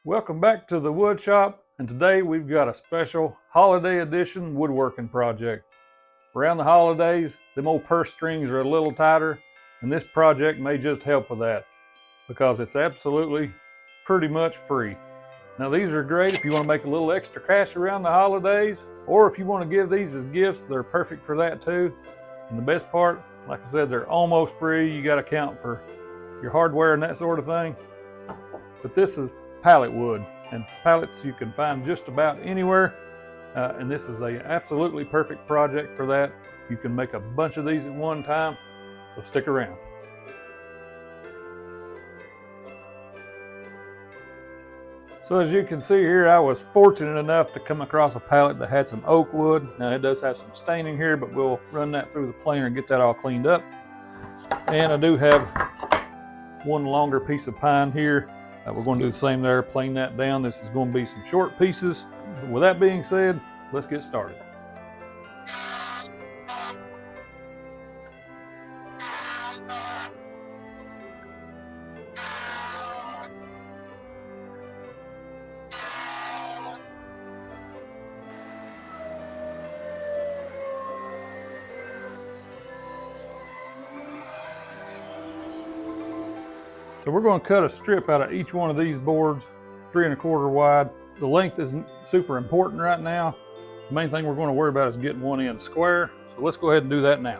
Welcome back to the wood shop, and today we've got a special holiday edition woodworking project. Around the holidays, them old purse strings are a little tighter, and this project may just help with that because it's absolutely pretty much free. Now these are great if you want to make a little extra cash around the holidays, or if you want to give these as gifts, they're perfect for that too. And the best part, like I said, they're almost free. You got to count for your hardware and that sort of thing. But this is pallet wood, and pallets you can find just about anywhere, and this is a absolutely perfect project for that. You can make a bunch of these at one time, so stick around. So as you can see here, I was fortunate enough to come across a pallet that had some oak wood. Now it does have some staining here, but we'll run that through the planer and get that all cleaned up. And I do have one longer piece of pine here. We're going to do the same there, plane that down. This is going to be some short pieces. But with that being said, let's get started. So we're going to cut a strip out of each one of these boards, 3 1/4 wide. The length isn't super important right now. The main thing we're going to worry about is getting one end square. So let's go ahead and do that now.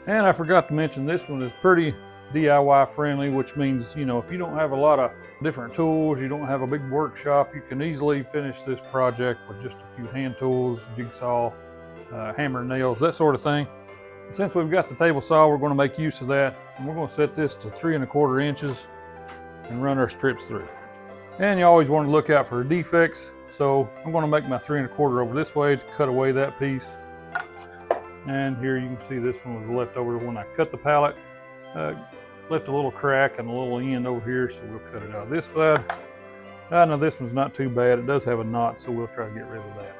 And I forgot to mention, this one is pretty DIY friendly, which means, if you don't have a lot of different tools, you don't have a big workshop, you can easily finish this project with just a few hand tools, jigsaw, hammer, nails, that sort of thing. And since we've got the table saw, we're going to make use of that, and we're going to set this to 3 1/4 inches and run our strips through. And you always want to look out for defects, so I'm going to make my 3 1/4 over this way to cut away that piece. And here you can see this one was left over when I cut the pallet. Left a little crack and a little end over here, so we'll cut it out this side. Now this one's not too bad. It does have a knot, so we'll try to get rid of that.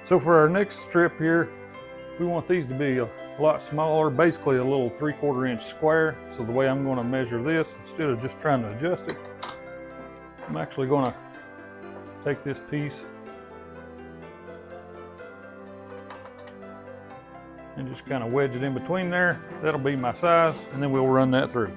So for our next strip here, we want these to be a lot smaller, basically a little 3 1/4 inch square. So the way I'm going to measure this, instead of just trying to adjust it, I'm actually going to take this piece and just kind of wedge it in between there. That'll be my size, and then we'll run that through.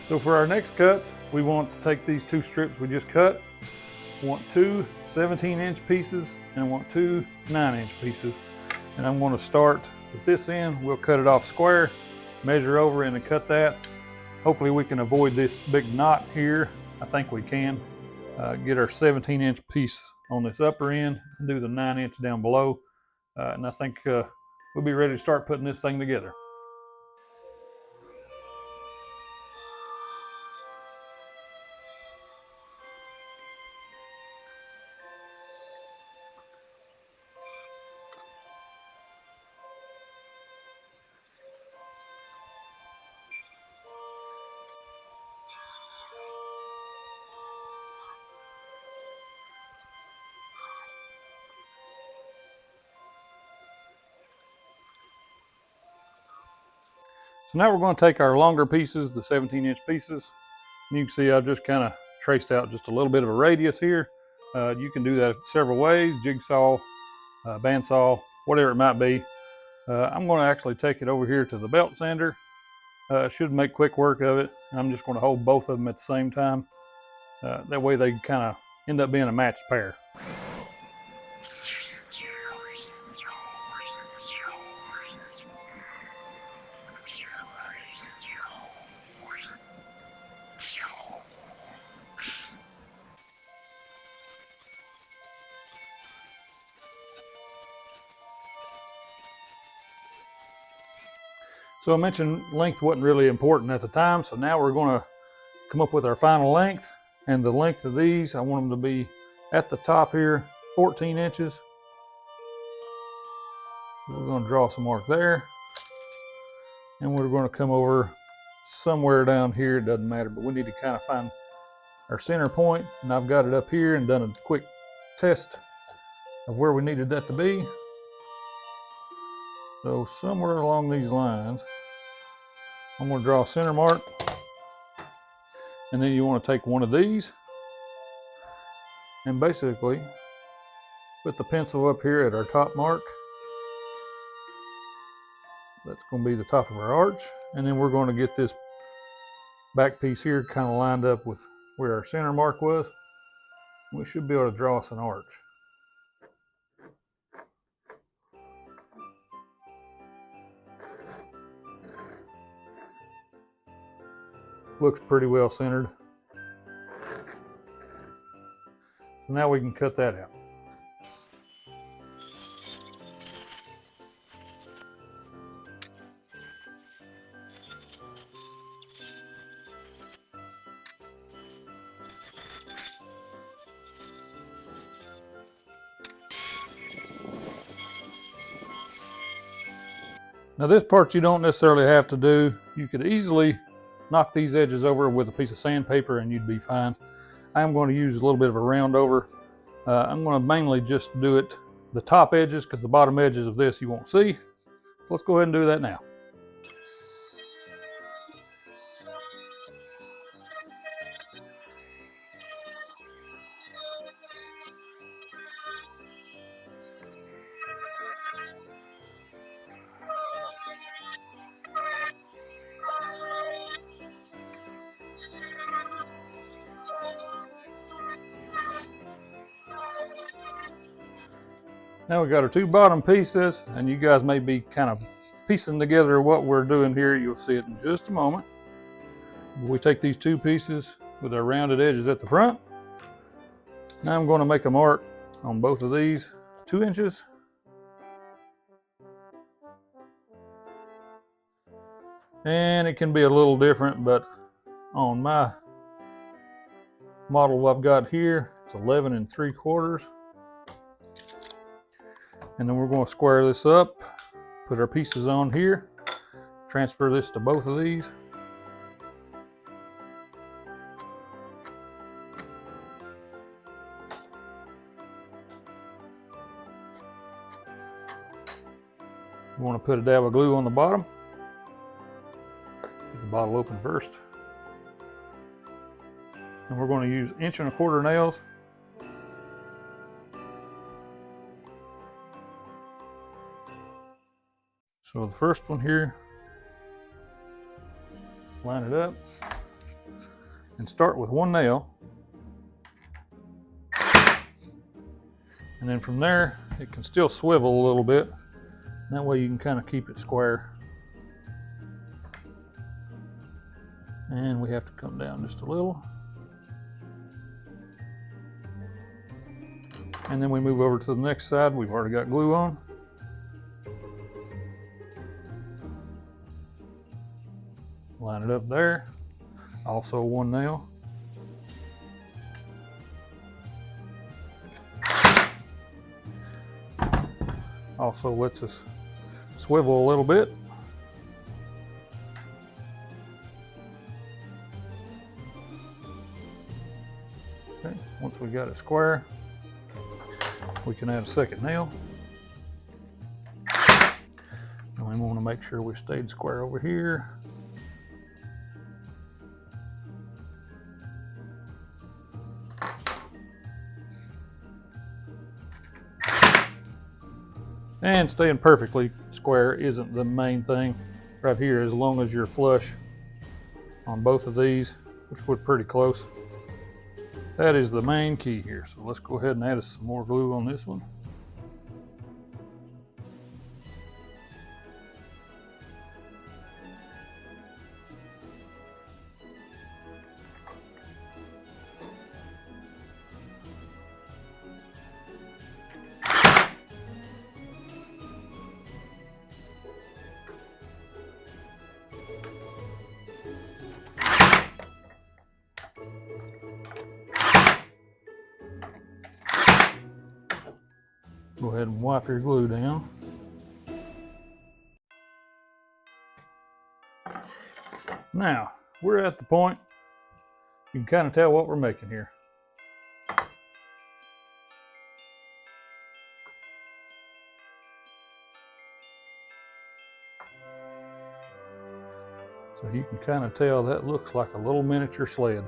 So for our next cuts, we want to take these 2 strips we just cut. I want 2 17-inch pieces, and I want 2 9-inch pieces. And I'm going to start with this end. We'll cut it off square, measure over and cut that. Hopefully we can avoid this big knot here. I think we can. Get our 17-inch piece on this upper end and do the 9-inch down below. And I think we'll be ready to start putting this thing together. So now we're going to take our longer pieces, the 17-inch pieces. And you can see I've just kind of traced out just a little bit of a radius here. You can do that several ways, jigsaw, bandsaw, whatever it might be. I'm going to actually take it over here to the belt sander. Should make quick work of it. I'm just going to hold both of them at the same time. That way they kind of end up being a matched pair. So I mentioned length wasn't really important at the time, so now we're going to come up with our final length. And the length of these, I want them to be at the top here, 14 inches. We're going to draw some mark there. And we're going to come over somewhere down here, it doesn't matter, but we need to kind of find our center point. And I've got it up here and done a quick test of where we needed that to be. So somewhere along these lines, I'm going to draw a center mark. And then you want to take one of these and basically put the pencil up here at our top mark. That's going to be the top of our arch. And then we're going to get this back piece here kind of lined up with where our center mark was. We should be able to draw us an arch. Looks pretty well centered. So now we can cut that out. Now this part you don't necessarily have to do. You could easily knock these edges over with a piece of sandpaper and you'd be fine. I'm going to use a little bit of a round over. I'm going to mainly just do it the top edges because the bottom edges of this you won't see. So let's go ahead and do that now. Now we've got our two bottom pieces, and you guys may be kind of piecing together what we're doing here. You'll see it in just a moment. We take these two pieces with our rounded edges at the front. Now I'm going to make a mark on both of these, 2 inches. And it can be a little different, but on my model I've got here, it's 11 3/4. And then we're going to square this up, put our pieces on here, transfer this to both of these. We want to put a dab of glue on the bottom. Get the bottle open first. And we're going to use 1 1/4 nails. So the first one here, line it up and start with 1 nail. And then from there, it can still swivel a little bit. That way you can kind of keep it square. And we have to come down just a little. And then we move over to the next side. We've already got glue on. Line it up there. Also 1 nail. Also lets us swivel a little bit. Okay, once we got it square, we can add a second nail. And we want to make sure we stayed square over here. And staying perfectly square isn't the main thing right here, as long as you're flush on both of these, which we're pretty close. That is the main key here. So let's go ahead and add some more glue on this one. Go ahead and wipe your glue down. Now, we're at the point, you can kind of tell what we're making here. So you can kind of tell that looks like a little miniature sled.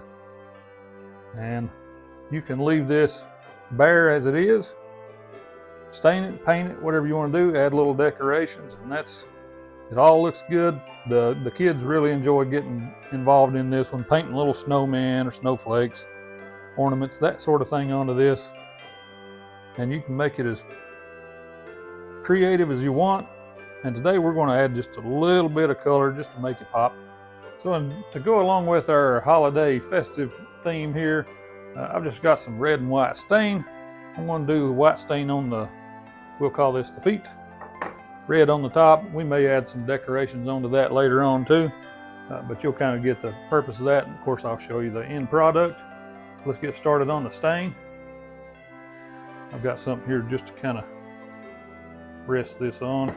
And you can leave this bare as it is, stain it, paint it, whatever you want to do, add little decorations, and it all looks good. The kids really enjoy getting involved in this one, painting little snowmen or snowflakes, ornaments, that sort of thing onto this. And you can make it as creative as you want. And today we're going to add just a little bit of color just to make it pop. So to go along with our holiday festive theme here, I've just got some red and white stain. I'm going to do the white stain on we'll call this the feet. Red on the top. We may add some decorations onto that later on too, but you'll kind of get the purpose of that. And of course, I'll show you the end product. Let's get started on the stain. I've got something here just to kind of rest this on.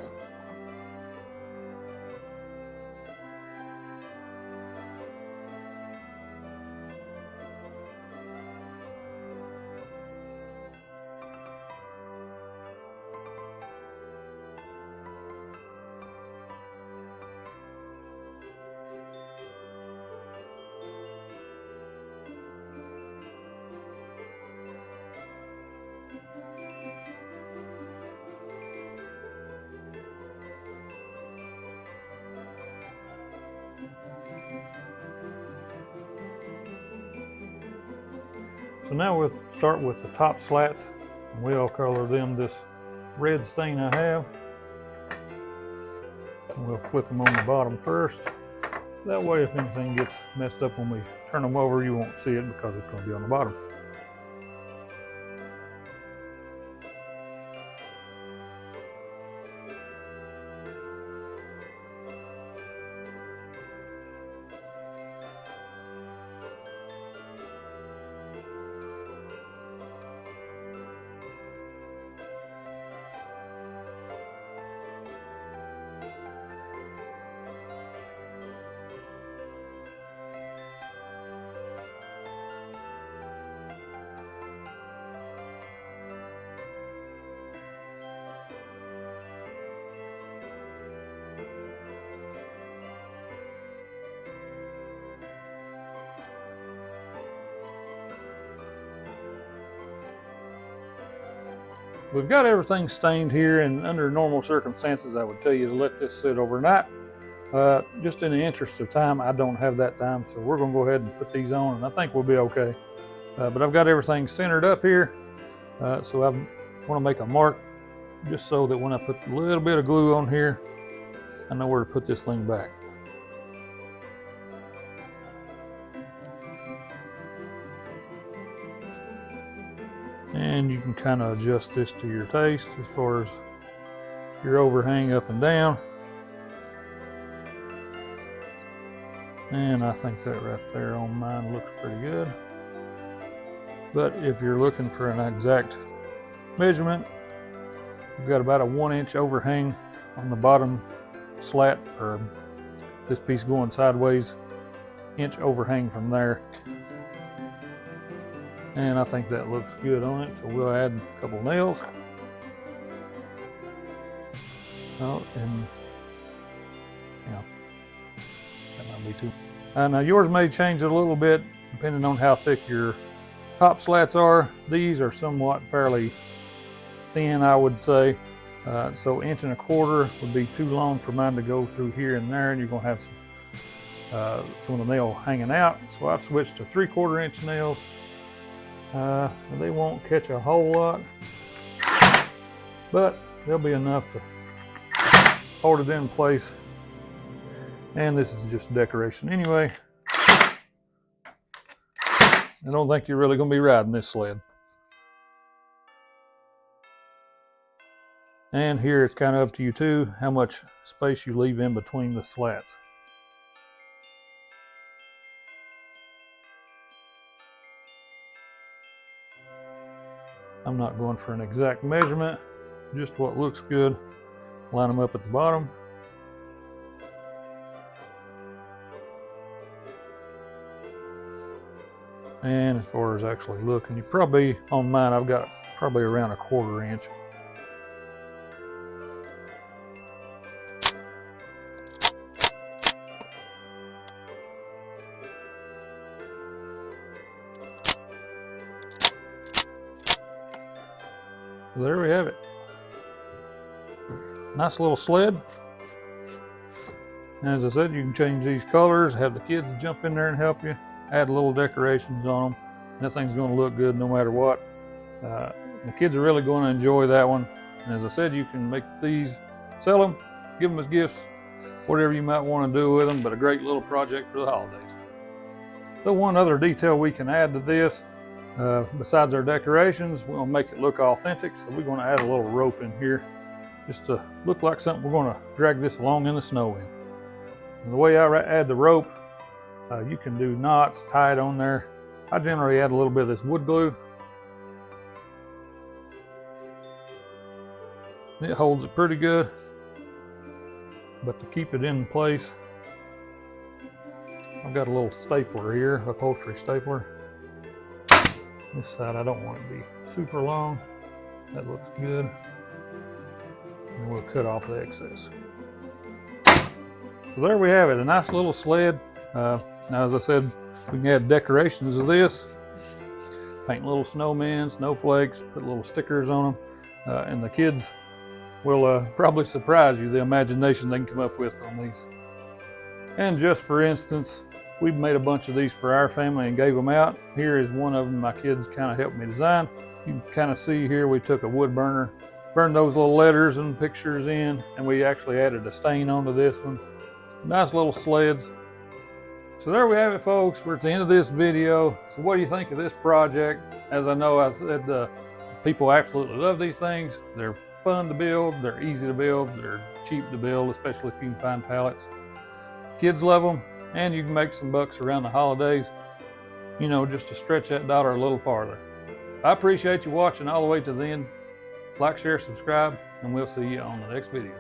So now we'll start with the top slats, and we'll color them this red stain I have. And we'll flip them on the bottom first. That way if anything gets messed up when we turn them over, you won't see it because it's going to be on the bottom. We've got everything stained here, and under normal circumstances I would tell you to let this sit overnight. Just in the interest of time, I don't have that time, so we're going to go ahead and put these on, and I think we'll be okay. But I've got everything centered up here, so I want to make a mark just so that when I put a little bit of glue on here, I know where to put this thing back. And you can kind of adjust this to your taste as far as your overhang up and down. And I think that right there on mine looks pretty good. But if you're looking for an exact measurement, we've got about a 1-inch overhang on the bottom slat, or this piece going sideways, inch overhang from there. And I think that looks good on it, so we'll add a couple nails. Oh, and yeah, that might be too. Now yours may change a little bit depending on how thick your top slats are. These are somewhat fairly thin, I would say. So 1.25 inches would be too long for mine to go through here and there, and you're gonna have some of the nail hanging out. So I've switched to 3/4 inch nails. They won't catch a whole lot, but they'll be enough to hold it in place. And this is just decoration anyway. I don't think you're really gonna be riding this sled. And here it's kind of up to you too, how much space you leave in between the slats. I'm not going for an exact measurement, just what looks good. Line them up at the bottom. And as far as actually looking, you probably, on mine, I've got probably around 1/4 inch. So there we have it. Nice little sled. And as I said, you can change these colors, have the kids jump in there and help you, add little decorations on them. And that thing's going to look good no matter what. The kids are really going to enjoy that one. And as I said, you can make these, sell them, give them as gifts, whatever you might want to do with them, but a great little project for the holidays. The one other detail we can add to this, besides our decorations, we're going to make it look authentic. So we're going to add a little rope in here just to look like something we're going to drag this along in the snow in. And the way I add the rope, you can do knots, tie it on there. I generally add a little bit of this wood glue. It holds it pretty good, but to keep it in place, I've got a little stapler here, upholstery stapler. This side I don't want it to be super long. That looks good. And we'll cut off the excess. So there we have it, a nice little sled. Now, as I said, we can add decorations of this. Paint little snowmen, snowflakes, put little stickers on them. And the kids will probably surprise you, the imagination they can come up with on these. And just for instance, we've made a bunch of these for our family and gave them out. Here is one of them my kids kind of helped me design. You can kind of see here we took a wood burner, burned those little letters and pictures in, and we actually added a stain onto this one. Nice little sleds. So there we have it, folks. We're at the end of this video. So what do you think of this project? As I know I said, people absolutely love these things. They're fun to build, they're easy to build, they're cheap to build, especially if you can find pallets. Kids love them, and you can make some bucks around the holidays, you know, just to stretch that dollar a little farther. I appreciate you watching all the way to the end. Like, share, subscribe, and we'll see you on the next video.